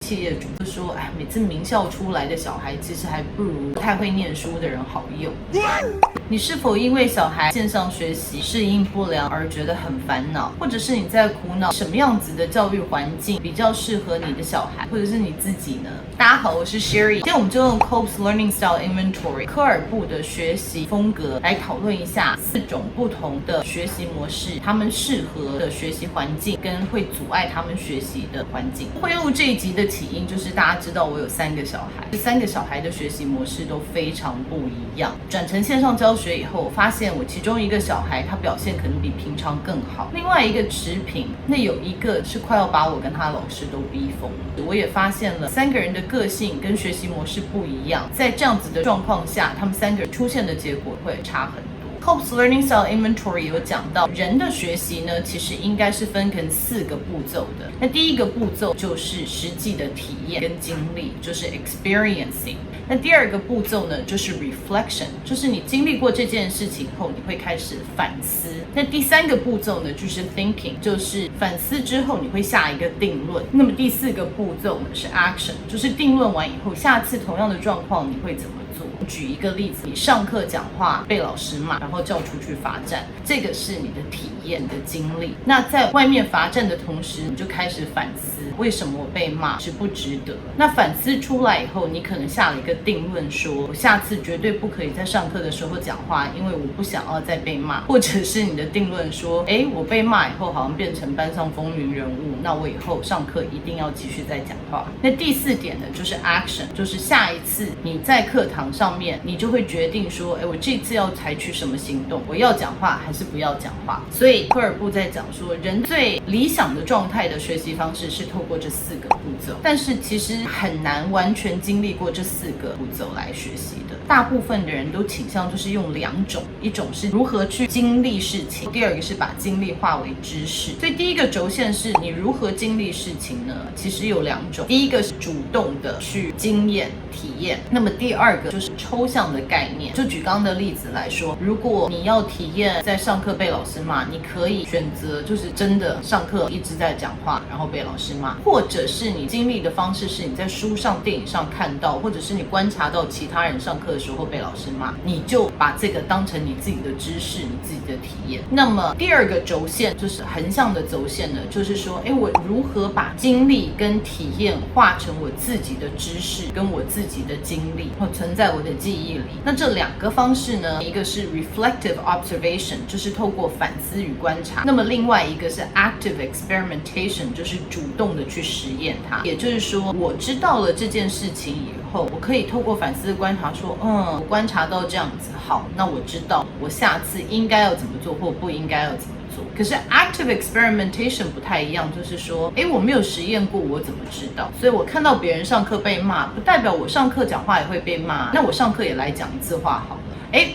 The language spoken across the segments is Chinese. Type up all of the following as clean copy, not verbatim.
企业主就说，哎，每次名校出来的小孩其实还不如不太会念书的人好用。你是否因为小孩线上学习适应不良而觉得很烦恼，或者是你在苦恼什么样子的教育环境比较适合你的小孩，或者是你自己呢？大家好，我是 Sherry， 今天我们就用 Kolb's Learning Style Inventory 科尔布的学习风格来讨论一下4种不同的学习模式，他们适合的学习环境跟会阻碍他们学习的环境。会录这一集的起因就是大家知道我有3个小孩，这3个小孩的学习模式都非常不一样。转成线上教学以后，发现我其中一个小孩他表现可能比平常更好，另外一个持平，那有一个是快要把我跟他老师都逼疯了。我也发现了3个人的个性跟学习模式不一样，在这样子的状况下，他们3个人出现的结果会差很多。Kolb's Learning Style Inventory 有讲到，人的学习呢，其实应该是分成4个步骤的。那第一个步骤就是实际的体验跟经历，就是 experiencing。那第2个步骤呢，就是 reflection， 就是你经历过这件事情后，你会开始反思。那第3个步骤呢，就是 thinking， 就是反思之后你会下一个定论。那么第4个步骤呢是 action， 就是定论完以后，下次同样的状况你会怎么做？举一个例子，你上课讲话被老师骂，然后叫出去罚站，这个是你的体验、你的经历。那在外面罚站的同时，你就开始反思，为什么我被骂，值不值得？那反思出来以后，你可能下了一个定论说，我下次绝对不可以在上课的时候讲话，因为我不想要再被骂。或者是你的定论说，我被骂以后好像变成班上风云人物，那我以后上课一定要继续再讲话。那第4点呢，就是 action， 就是下一次你在课堂上面，你就会决定说，我这次要采取什么行动，我要讲话还是不要讲话。所以科尔布在讲说，人最理想的状态的学习方式是透过这4个步骤，但是其实很难完全经历过这4个步骤来学习的。大部分的人都倾向就是用2种，一种是如何去经历事情，第2个是把经历化为知识。所以第一个轴线是你如何经历事情呢？其实有2种，第一个是主动的去经验体验，那么第2个就是抽象的概念。就举刚刚的例子来说，如果你要体验在上课被老师骂，你可以选择就是真的上课一直在讲话，然后被老师骂，或者是你经历的方式是你在书上、电影上看到，或者是你观察到其他人上课的时候被老师骂，你就把这个当成你自己的知识、你自己的体验。那么第2个轴线就是横向的轴线呢，就是说，我如何把经历跟体验化成我自己的知识跟我自己的经历，或存在我的记忆里。那这2个方式呢，一个是 reflective observation， 就是透过反思与观察，那么另外一个是 active experimentation， 就是主动的去实验它。也就是说，我知道了这件事情以后，我可以透过反思观察说，我观察到这样子，好，那我知道我下次应该要怎么做或不应该要怎么做。可是 active experimentation 不太一样，就是说，我没有实验过，我怎么知道？所以我看到别人上课被骂，不代表我上课讲话也会被骂，那我上课也来讲一次话好了。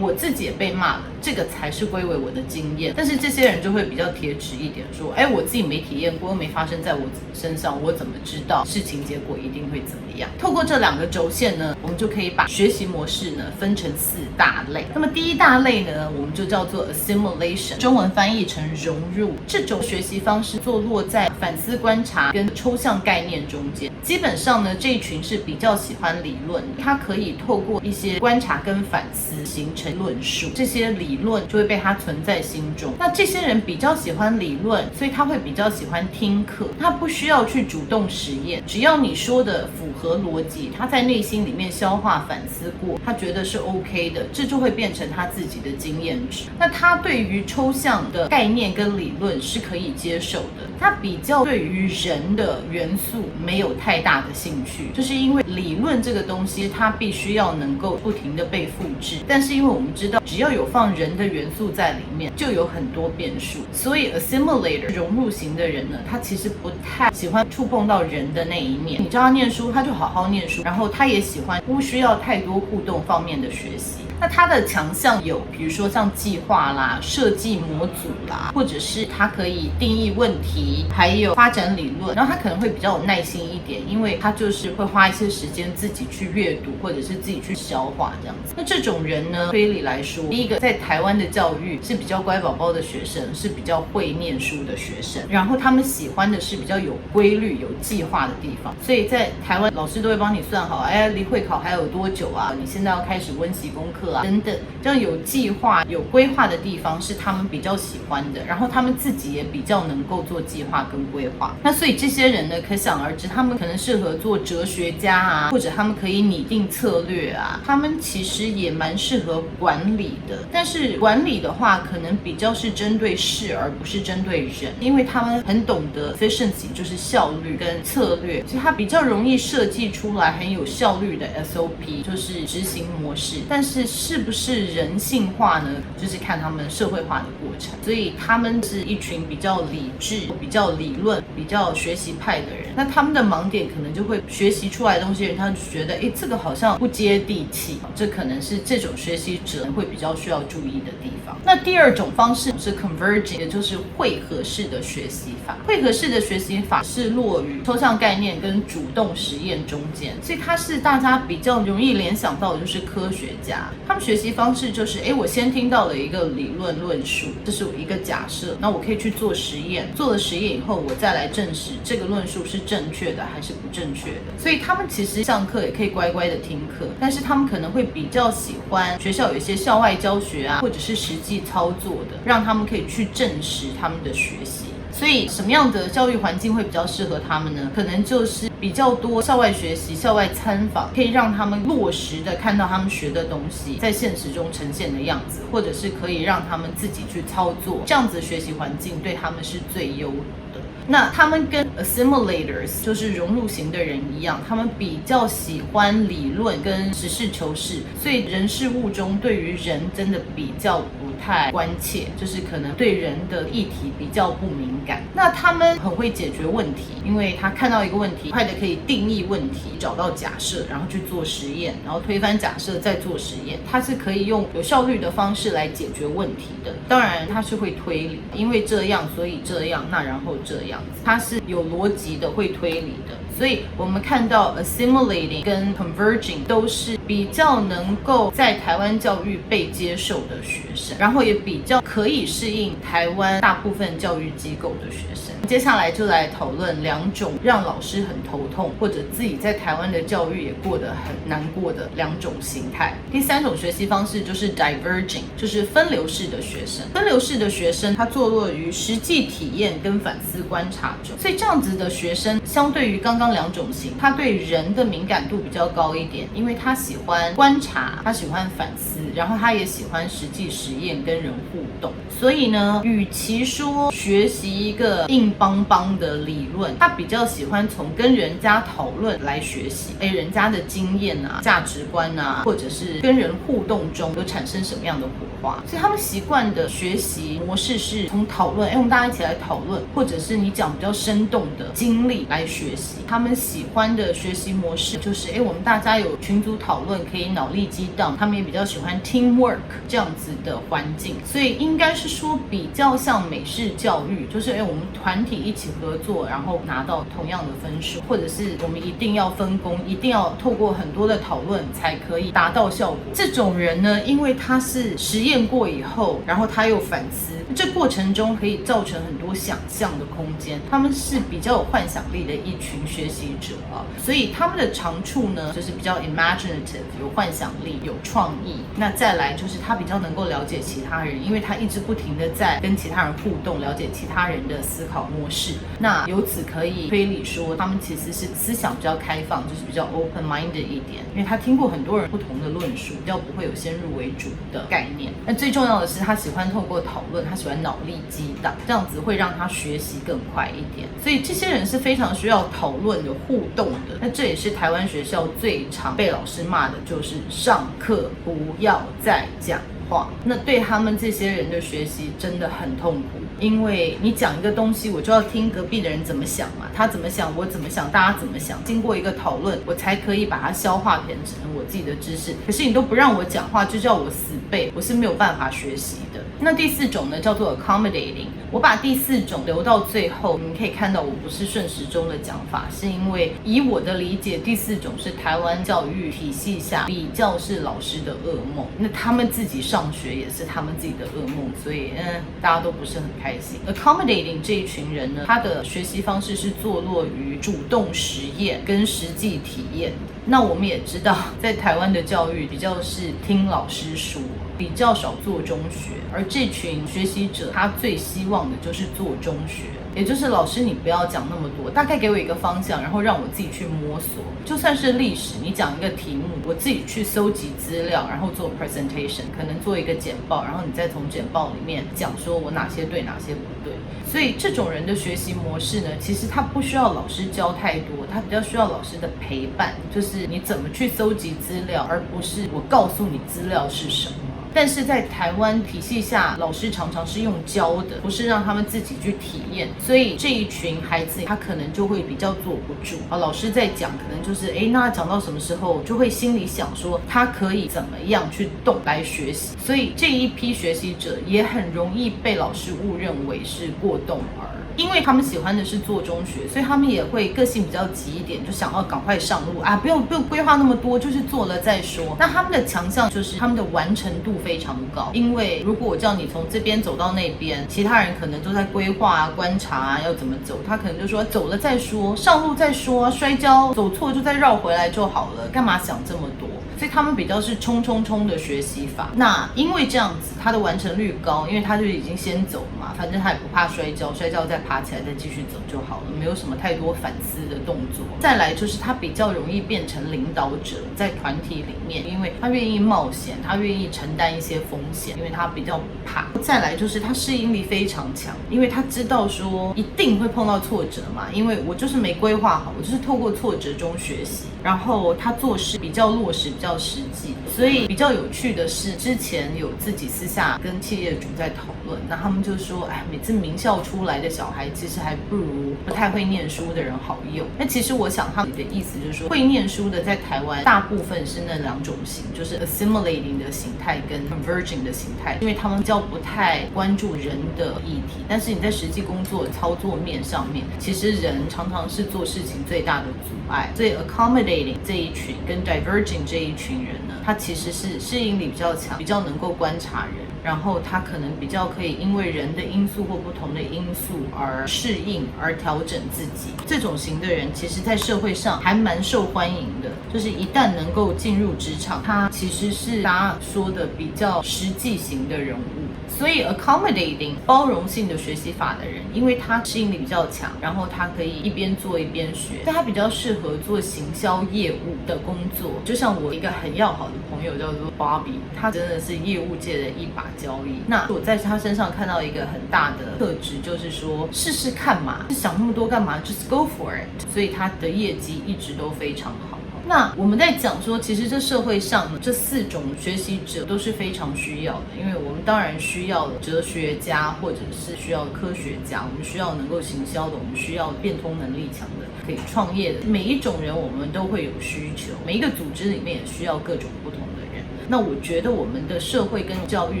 我自己也被骂了，这个才是归为我的经验。但是这些人就会比较铁齿一点，说，我自己没体验过，又没发生在我身上，我怎么知道事情结果一定会怎么样？透过这2个轴线呢，我们就可以把学习模式呢分成4大类。那么第一大类呢，我们就叫做 assimilation， 中文翻译成融入。这种学习方式坐落在反思观察跟抽象概念中间。基本上呢，这一群是比较喜欢理论，它可以透过一些观察跟反思形成论述，这些理论就会被他存在心中。那这些人比较喜欢理论，所以他会比较喜欢听课，他不需要去主动实验，只要你说的符合逻辑，他在内心里面消化反思过，他觉得是 OK 的，这就会变成他自己的经验值。那他对于抽象的概念跟理论是可以接受的，他比较对于人的元素没有太大的兴趣，就是因为理论这个东西它必须要能够不停的被复制，但是因为我们知道只要有放人的元素在里面，就有很多变数，所以 assimilator 融入型的人呢，他其实不太喜欢触碰到人的那一面。你教他念书，他就好好念书，然后他也喜欢不需要太多互动方面的学习。那它的强项有，比如说像计划啦、设计模组啦，或者是它可以定义问题，题，还有发展理论，然后他可能会比较有耐心一点，因为他就是会花一些时间自己去阅读，或者是自己去消化这样子。那这种人呢，推理来说，第一个在台湾的教育是比较乖宝宝的学生，是比较会念书的学生，然后他们喜欢的是比较有规律、有计划的地方，所以在台湾老师都会帮你算好，哎，离会考还有多久啊？你现在要开始温习功课啊，等等，这样有计划、有规划的地方是他们比较喜欢的，然后他们自己也比较能够做计划跟规划。那所以这些人呢，可想而知，他们可能适合做哲学家啊，或者他们可以拟定策略啊，他们其实也蛮适合管理的。但是管理的话，可能比较是针对事而不是针对人，因为他们很懂得 efficiency， 就是效率跟策略，所以他比较容易设计出来很有效率的 SOP， 就是执行模式。但是是不是人性化呢？就是看他们社会化的过程。所以他们是一群比较理智、比较理论、比较学习派的人。那他们的盲点可能就会学习出来的东西，他就觉得，这个好像不接地气，这可能是这种学习者会比较需要注意的地方。那第二种方式是 converging， 也就是汇合式的学习法。汇合式的学习法是落于抽象概念跟主动实验中间，所以它是大家比较容易联想到的就是科学家，他们学习方式就是，我先听到了一个理论论述，这是我一个假设，那我可以去做实验，做了实验以后，我再来证实这个论述是正确的还是不正确的。所以他们其实上课也可以乖乖的听课，但是他们可能会比较喜欢学校有一些校外教学啊，或者是实际操作的，让他们可以去证实他们的学习。所以什么样的教育环境会比较适合他们呢？可能就是比较多校外学习、校外参访，可以让他们落实的看到他们学的东西在现实中呈现的样子，或者是可以让他们自己去操作，这样子的学习环境对他们是最优的。那他们跟 assimilators 就是融入型的人一样，他们比较喜欢理论跟实事求是，所以人事物中对于人真的比较不太关切，就是可能对人的议题比较不敏感。那他们很会解决问题，因为他看到一个问题，快的可以定义问题，找到假设，然后去做实验，然后推翻假设再做实验，他是可以用有效率的方式来解决问题的。当然他是会推理，因为这样所以这样，那然后这样，它是有逻辑的，会推理的。所以我们看到 assimilating 跟 converging 都是比较能够在台湾教育被接受的学生，然后也比较可以适应台湾大部分教育机构的学生。接下来就来讨论两种让老师很头痛，或者自己在台湾的教育也过得很难过的两种形态。第三种学习方式就是 diverging， 就是分流式的学生。分流式的学生，他坐落于实际体验跟反思观察中，所以这样子的学生相对于刚刚两种型，他对人的敏感度比较高一点，因为他喜欢观察，他喜欢反思，然后他也喜欢实际实验跟人互动。所以呢，与其说学习一个硬邦邦的理论，他比较喜欢从跟人家讨论来学习，人家的经验啊、价值观啊，或者是跟人互动中有产生什么样的火花。所以他们习惯的学习模式是从讨论，我们大家一起来讨论，或者是你讲比较生动的经历来学习。他们喜欢的学习模式就是我们大家有群组讨论，可以脑力激荡，他们也比较喜欢 teamwork 这样子的环境。所以应该是说比较像美式教育，就是我们团体一起合作，然后拿到同样的分数，或者是我们一定要分工，一定要透过很多的讨论才可以达到效果。这种人呢，因为他是实验过以后，然后他又反思，这过程中可以造成很多想象的空间，他们是比较有幻想力的一群学习者啊，所以他们的长处呢，就是比较 imaginative， 有幻想力，有创意。那再来就是他比较能够了解其他人，因为他一直不停的在跟其他人互动，了解其他人的思考模式。那由此可以推理说，他们其实是思想比较开放，就是比较 open-minded 一点，因为他听过很多人不同的论述，比较不会有先入为主的概念。那最重要的是，他喜欢透过讨论，他喜欢脑力激荡，这样子会让他学习更快一点。所以这些人是非常需要讨论的、互动的。那这也是台湾学校最常被老师骂的，就是上课不要再讲话。那对他们这些人的学习真的很痛苦，因为你讲一个东西，我就要听隔壁的人怎么想嘛，他怎么想，我怎么想，大家怎么想，经过一个讨论，我才可以把它消化变成我自己的知识。可是你都不让我讲话，就叫我死背，我是没有办法学习的。那第四种呢，叫做 accommodating，我把第4种留到最后，你可以看到我不是顺时钟的讲法，是因为以我的理解，第4种是台湾教育体系下比较是老师的噩梦，那他们自己上学也是他们自己的噩梦，所以大家都不是很开心。Accommodating 这一群人呢，他的学习方式是坐落于主动实验跟实际体验。那我们也知道，在台湾的教育比较是听老师说，比较少做中学，而这群学习者他最希望的就是做中学，也就是老师你不要讲那么多，大概给我一个方向，然后让我自己去摸索。就算是历史，你讲一个题目，我自己去搜集资料，然后做 presentation， 可能做一个简报，然后你再从简报里面讲说我哪些对哪些不对。所以这种人的学习模式呢，其实他不需要老师教太多，他比较需要老师的陪伴，就是你怎么去搜集资料，而不是我告诉你资料是什么。但是在台湾体系下，老师常常是用教的，不是让他们自己去体验，所以这一群孩子他可能就会比较坐不住啊。老师在讲，可能就是那讲到什么时候，就会心里想说他可以怎么样去动来学习，所以这一批学习者也很容易被老师误认为是过动儿。因为他们喜欢的是做中学，所以他们也会个性比较急一点，就想要赶快上路啊，不用规划那么多，就是做了再说。那他们的强项就是他们的完成度非常高，因为如果我叫你从这边走到那边，其他人可能都在规划啊、观察啊要怎么走，他可能就说走了再说，上路再说，摔跤走错就再绕回来就好了，干嘛想这么多？所以他们比较是冲的学习法。那因为这样子，他的完成率高，因为他就已经先走嘛，反正他也不怕摔跤，摔跤再爬起来再继续走就好了，没有什么太多反思的动作。再来就是他比较容易变成领导者，在团体里面，因为他愿意冒险，他愿意承担一些风险，因为他比较不怕。再来就是他适应力非常强，因为他知道说一定会碰到挫折嘛，因为我就是没规划好，我就是透过挫折中学习。然后他做事比较落实，比较实际。所以比较有趣的是，之前有自己私下跟企业主在讨论，那他们就说，每次名校出来的小孩，其实还不如不太会念书的人好用。那其实我想他们的意思就是说，会念书的在台湾大部分是那2种型，就是 assimilating 的形态跟 converging 的形态，因为他们比较不太关注人的议题。但是你在实际工作操作面上面，其实人常常是做事情最大的阻碍。所以 accommodating 这一群跟 diverging 这一群人呢，他其实是适应力比较强，比较能够观察人，然后他可能比较可以因为人的因素或不同的因素而适应而调整自己。这种型的人其实在社会上还蛮受欢迎的，就是一旦能够进入职场，他其实是大家说的比较实际型的人物。所以 accommodating 包容性的学习法的人，因为他适应力比较强，然后他可以一边做一边学，所以他比较适合做行销业务的工作。就像我一个很要好的朋友叫做 Bobby， 他真的是业务界的一把交椅。那我在他身上看到一个很大的特质，就是说试试看嘛，想那么多干嘛， just go for it。 所以他的业绩一直都非常好。那我们在讲说，其实这社会上这4种学习者都是非常需要的，因为我们当然需要哲学家，或者是需要科学家，我们需要能够行销的，我们需要变通能力强的，可以创业的，每一种人我们都会有需求，每一个组织里面也需要各种不同的人。那我觉得我们的社会跟教育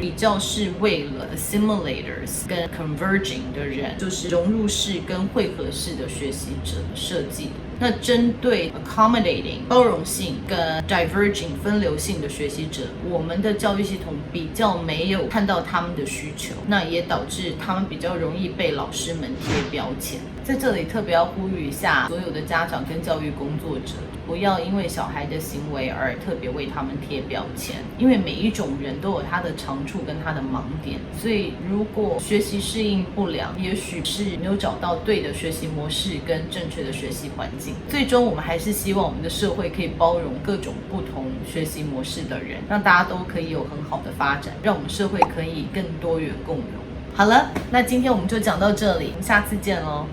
比较是为了 assimilators 跟 converging 的人，就是融入式跟汇合式的学习者设计的。那针对 accommodating 包容性跟 diverging 分流性的学习者，我们的教育系统比较没有看到他们的需求，那也导致他们比较容易被老师们贴标签。在这里特别要呼吁一下所有的家长跟教育工作者，不要因为小孩的行为而特别为他们贴标签，因为每一种人都有他的长处跟他的盲点，所以如果学习适应不良，也许是没有找到对的学习模式跟正确的学习环境。最终我们还是希望我们的社会可以包容各种不同学习模式的人，让大家都可以有很好的发展，让我们社会可以更多元共融。好了，那今天我们就讲到这里，我们下次见咯。